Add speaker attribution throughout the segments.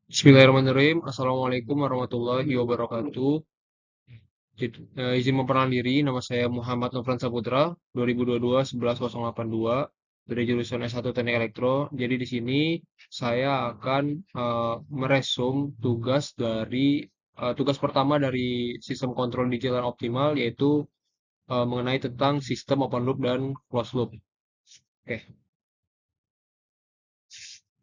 Speaker 1: Bismillahirrahmanirrahim. Assalamualaikum warahmatullahi wabarakatuh. Izin memperkenalkan diri, nama saya Muhammad Nofran Saputra, 2022 11082 dari jurusan S1 Teknik Elektro. Jadi di sini saya akan meresum tugas pertama dari sistem kontrol digital optimal, yaitu mengenai tentang sistem open loop dan closed loop. Oke.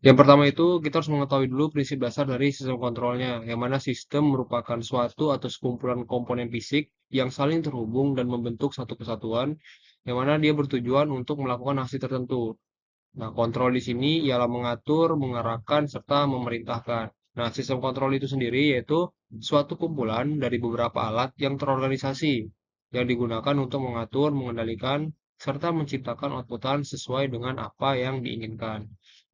Speaker 1: Yang pertama itu kita harus mengetahui dulu prinsip dasar dari sistem kontrolnya, yang mana sistem merupakan suatu atau sekumpulan komponen fisik yang saling terhubung dan membentuk satu kesatuan, yang mana dia bertujuan untuk melakukan aksi tertentu. Nah, kontrol di sini ialah mengatur, mengarahkan, serta memerintahkan. Nah, sistem kontrol itu sendiri yaitu suatu kumpulan dari beberapa alat yang terorganisasi, yang digunakan untuk mengatur, mengendalikan, serta menciptakan outputan sesuai dengan apa yang diinginkan.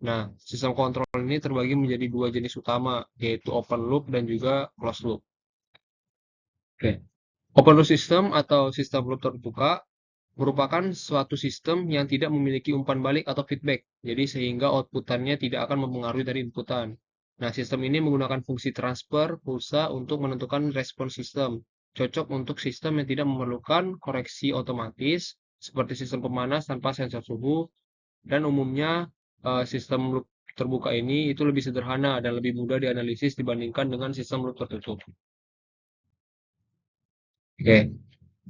Speaker 1: Nah, sistem kontrol ini terbagi menjadi dua jenis utama, yaitu open loop dan juga closed loop. Oke. Open loop system atau sistem loop terbuka merupakan suatu sistem yang tidak memiliki umpan balik atau feedback, jadi sehingga outputannya tidak akan mempengaruhi dari inputan. Nah, sistem ini menggunakan fungsi transfer pulsa untuk menentukan respon sistem. Cocok untuk sistem yang tidak memerlukan koreksi otomatis, seperti sistem pemanas tanpa sensor suhu, dan umumnya sistem loop terbuka ini itu lebih sederhana dan lebih mudah dianalisis dibandingkan dengan sistem loop tertutup. Oke.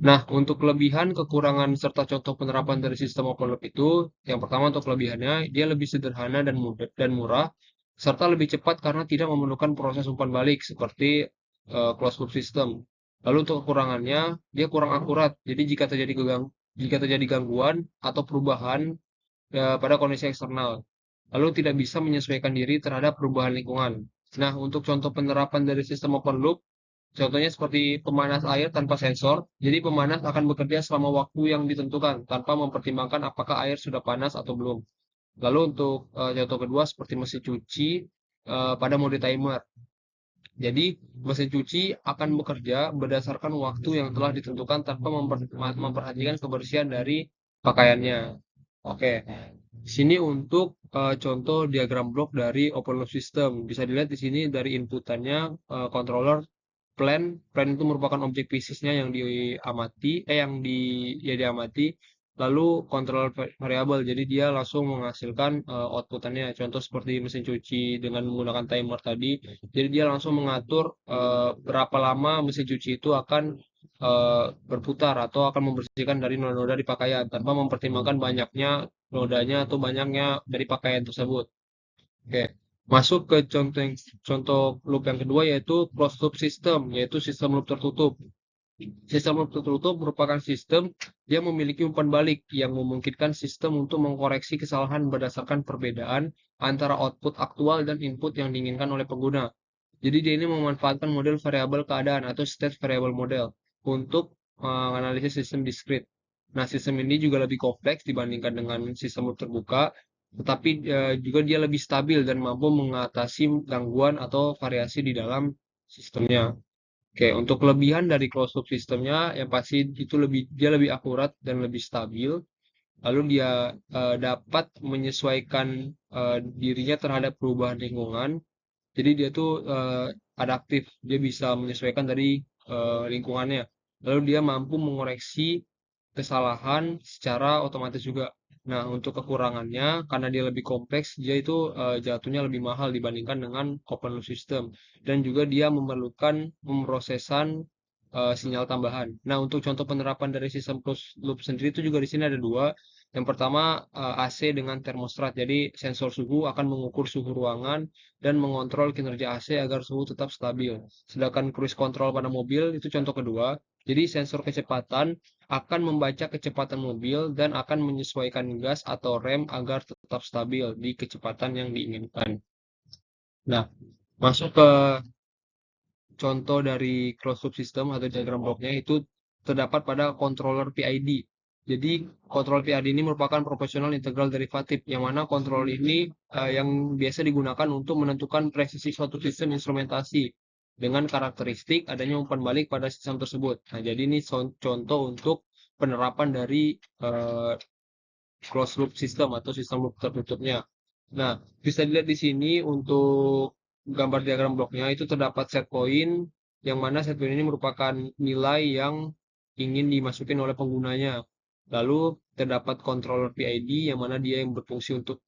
Speaker 1: Nah, untuk kelebihan, kekurangan, serta contoh penerapan dari sistem open loop itu, yang pertama untuk kelebihannya, dia lebih sederhana dan mudah dan murah, serta lebih cepat karena tidak memerlukan proses umpan balik seperti closed loop system. Lalu untuk kekurangannya, dia kurang akurat. Jadi jika terjadi gangguan atau perubahan pada kondisi eksternal, lalu tidak bisa menyesuaikan diri terhadap perubahan lingkungan. Nah, untuk contoh penerapan dari sistem open loop, contohnya seperti pemanas air tanpa sensor. Jadi pemanas akan bekerja selama waktu yang ditentukan tanpa mempertimbangkan apakah air sudah panas atau belum. Lalu untuk contoh kedua seperti mesin cuci pada mode timer. Jadi mesin cuci akan bekerja berdasarkan waktu yang telah ditentukan tanpa memperhatikan kebersihan dari pakaiannya. Oke, sini untuk contoh diagram blok dari open loop system. Bisa dilihat di sini dari inputannya controller plan itu merupakan objek fisiknya yang diamati, lalu kontrol variabel. Jadi dia langsung menghasilkan outputannya. Contoh seperti mesin cuci dengan menggunakan timer tadi. Jadi dia langsung mengatur berapa lama mesin cuci itu akan berputar atau akan membersihkan dari noda-noda di pakaian tanpa mempertimbangkan banyaknya nodanya atau banyaknya dari pakaian tersebut. Oke, masuk ke contoh loop yang kedua yaitu closed loop system, yaitu sistem loop tertutup. Sistem loop tertutup merupakan sistem yang memiliki umpan balik yang memungkinkan sistem untuk mengkoreksi kesalahan berdasarkan perbedaan antara output aktual dan input yang diinginkan oleh pengguna. Jadi dia ini memanfaatkan model variabel keadaan atau state variable model untuk menganalisis sistem diskrit. Nah, sistem ini juga lebih kompleks dibandingkan dengan sistem loop terbuka, tetapi juga dia lebih stabil dan mampu mengatasi gangguan atau variasi di dalam sistemnya. Oke, untuk kelebihan dari closed loop sistemnya yang pasti itu dia lebih akurat dan lebih stabil. Lalu dia dapat menyesuaikan dirinya terhadap perubahan lingkungan. Jadi dia tuh adaptif, dia bisa menyesuaikan dari lingkungannya. Lalu dia mampu mengoreksi kesalahan secara otomatis juga. Nah, untuk kekurangannya, karena dia lebih kompleks, dia itu jatuhnya lebih mahal dibandingkan dengan open loop system. Dan juga dia memerlukan pemrosesan sinyal tambahan. Nah, untuk contoh penerapan dari sistem closed loop sendiri itu juga di sini ada dua. Yang pertama AC dengan termostat. Jadi sensor suhu akan mengukur suhu ruangan dan mengontrol kinerja AC agar suhu tetap stabil. Sedangkan cruise control pada mobil itu contoh kedua. Jadi sensor kecepatan akan membaca kecepatan mobil dan akan menyesuaikan gas atau rem agar tetap stabil di kecepatan yang diinginkan. Nah, masuk ke contoh dari closed loop system atau diagram bloknya itu terdapat pada controller PID. Jadi kontrol PID ini merupakan proporsional integral derivatif yang mana kontrol ini yang biasa digunakan untuk menentukan presisi suatu sistem instrumentasi dengan karakteristik adanya umpan balik pada sistem tersebut. Nah, jadi ini contoh untuk penerapan dari closed loop system atau sistem loop tertutupnya. Nah, bisa dilihat di sini untuk gambar diagram bloknya itu terdapat set point, yang mana set point ini merupakan nilai yang ingin dimasukin oleh penggunanya. Lalu terdapat controller PID, yang mana dia yang berfungsi untuk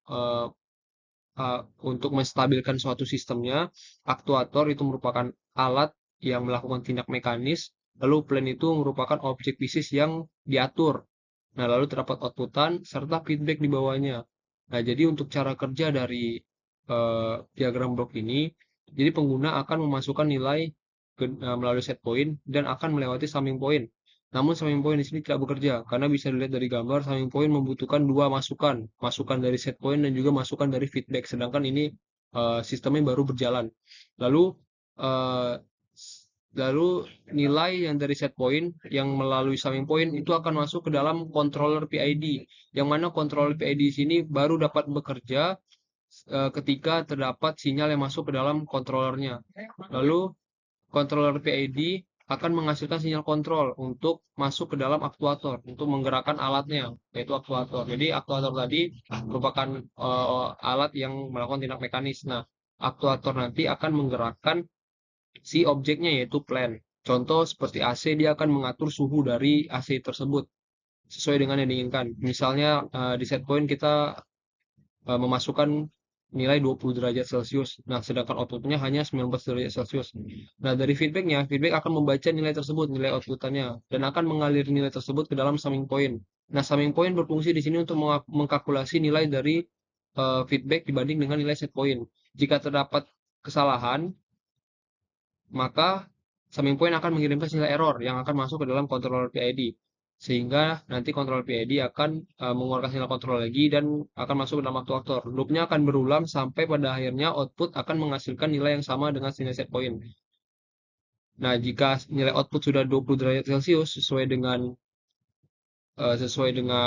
Speaker 1: menstabilkan suatu sistemnya. Aktuator itu merupakan alat yang melakukan tindak mekanis. Lalu plan itu merupakan objek bisnis yang diatur. Nah, lalu terdapat outputan serta feedback di bawahnya. Nah, jadi untuk cara kerja dari diagram blok ini, jadi pengguna akan memasukkan nilai melalui set point dan akan melewati summing point. Namun summing point di sini tidak bekerja karena bisa dilihat dari gambar summing point membutuhkan dua masukan, masukan dari set point dan juga masukan dari feedback. Sedangkan ini sistemnya baru berjalan. Lalu eh, Lalu nilai yang dari set point yang melalui summing point itu akan masuk ke dalam controller PID, yang mana controller PID di sini baru dapat bekerja ketika terdapat sinyal yang masuk ke dalam controllernya. Lalu controller PID akan menghasilkan sinyal kontrol untuk masuk ke dalam aktuator untuk menggerakkan alatnya, yaitu aktuator. Jadi aktuator tadi merupakan alat yang melakukan tindak mekanis. Nah, aktuator nanti akan menggerakkan si objeknya, yaitu plan. Contoh seperti AC, dia akan mengatur suhu dari AC tersebut sesuai dengan yang diinginkan. Misalnya di set point kita memasukkan nilai 20 derajat Celcius. Nah, sedangkan outputnya hanya 19 derajat Celcius. Nah, dari feedbacknya, feedback akan membaca nilai tersebut, nilai outputannya, dan akan mengalir nilai tersebut ke dalam summing point. Nah, summing point berfungsi di sini untuk mengkalkulasi nilai dari feedback dibanding dengan nilai set point. Jika terdapat kesalahan, maka summing point akan mengirimkan nilai error yang akan masuk ke dalam controller PID. Sehingga nanti controller PID akan mengeluarkan sinyal kontrol lagi dan akan masuk ke dalam aktuator. Loopnya akan berulang sampai pada akhirnya output akan menghasilkan nilai yang sama dengan nilai set point. Nah, jika nilai output sudah 20 derajat Celcius sesuai dengan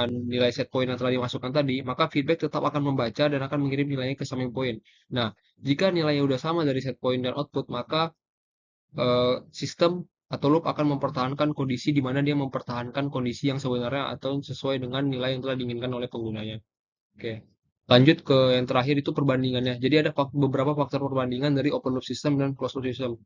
Speaker 1: nilai set point yang telah dimasukkan tadi, maka feedback tetap akan membaca dan akan mengirim nilainya ke summing point. Nah, jika nilainya sudah sama dari set point dan output, maka sistem atau loop akan mempertahankan kondisi di mana dia mempertahankan kondisi yang sebenarnya atau sesuai dengan nilai yang telah diinginkan oleh penggunanya. Oke. Lanjut ke yang terakhir itu perbandingannya. Jadi ada beberapa faktor perbandingan dari open loop system dan closed loop system.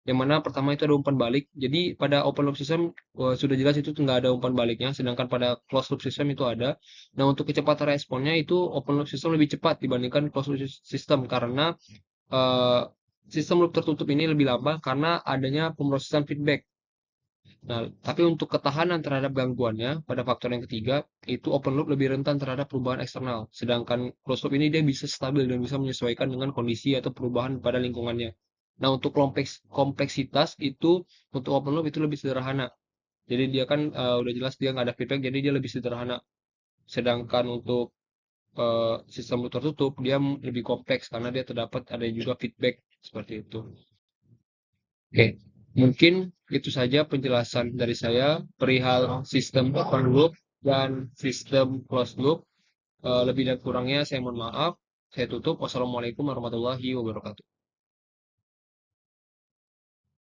Speaker 1: Yang mana pertama itu ada umpan balik. Jadi pada open loop system sudah jelas itu nggak ada umpan baliknya, sedangkan pada closed loop system itu ada. Nah, untuk kecepatan responnya itu open loop system lebih cepat dibandingkan closed loop system karena eh, sistem loop tertutup ini lebih lama karena adanya pemrosesan feedback. Nah, tapi untuk ketahanan terhadap gangguannya, pada faktor yang ketiga, itu open loop lebih rentan terhadap perubahan eksternal. Sedangkan closed loop ini dia bisa stabil dan bisa menyesuaikan dengan kondisi atau perubahan pada lingkungannya. Nah, untuk kompleksitas itu, untuk open loop itu lebih sederhana. Jadi dia kan udah jelas dia nggak ada feedback, jadi dia lebih sederhana. Sedangkan untuk sistem loop tertutup, dia lebih kompleks karena dia terdapat ada juga feedback seperti itu. Oke, mungkin itu saja penjelasan dari saya perihal sistem open loop dan sistem closed loop. Lebih dan kurangnya saya mohon maaf. Saya tutup. Wassalamualaikum warahmatullahi wabarakatuh.